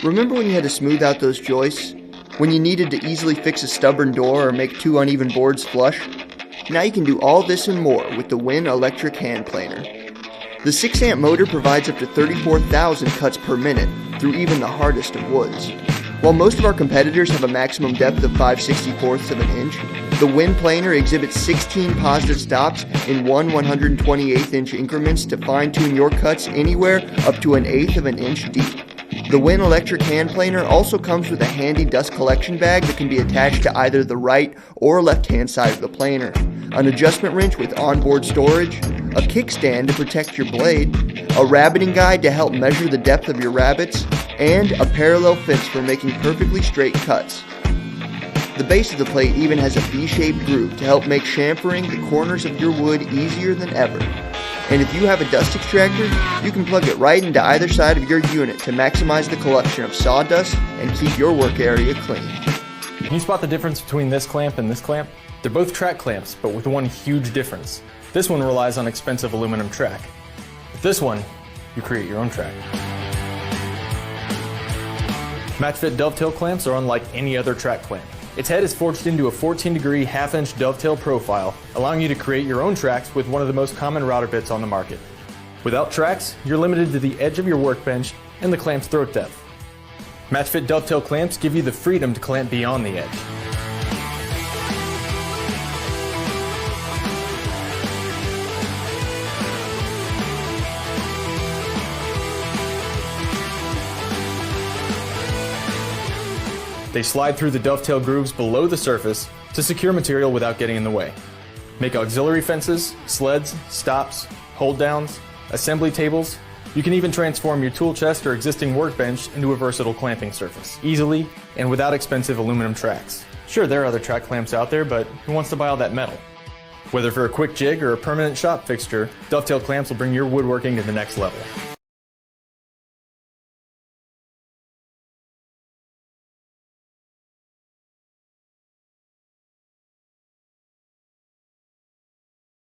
Remember when you had to smooth out those joists? When you needed to easily fix a stubborn door or make two uneven boards flush? Now you can do all this and more with the Win electric hand planer. The 6-amp motor provides up to 34,000 cuts per minute through even the hardest of woods. While most of our competitors have a maximum depth of 5/64ths of an inch, the Win planer exhibits 16 positive stops in 1/128th inch increments to fine-tune your cuts anywhere up to 1/8 of an inch deep. The Win electric hand planer also comes with a handy dust collection bag that can be attached to either the right or left-hand side of the planer, an adjustment wrench with onboard storage, a kickstand to protect your blade, a rabbiting guide to help measure the depth of your rabbets, and a parallel fence for making perfectly straight cuts. The base of the plate even has a V-shaped groove to help make chamfering the corners of your wood easier than ever. And if you have a dust extractor, you can plug it right into either side of your unit to maximize the collection of sawdust and keep your work area clean. Can you spot the difference between this clamp and this clamp? They're both track clamps, but with one huge difference. This one relies on expensive aluminum track. With this one, you create your own track. Match-fit dovetail clamps are unlike any other track clamp. Its head is forged into a 14-degree half-inch dovetail profile, allowing you to create your own tracks with one of the most common router bits on the market. Without tracks, you're limited to the edge of your workbench and the clamp's throat depth. Match-fit dovetail clamps give you the freedom to clamp beyond the edge. They slide through the dovetail grooves below the surface to secure material without getting in the way. Make auxiliary fences, sleds, stops, hold downs, assembly tables. You can even transform your tool chest or existing workbench into a versatile clamping surface, easily and without expensive aluminum tracks. Sure, there are other track clamps out there, but who wants to buy all that metal? Whether for a quick jig or a permanent shop fixture, dovetail clamps will bring your woodworking to the next level.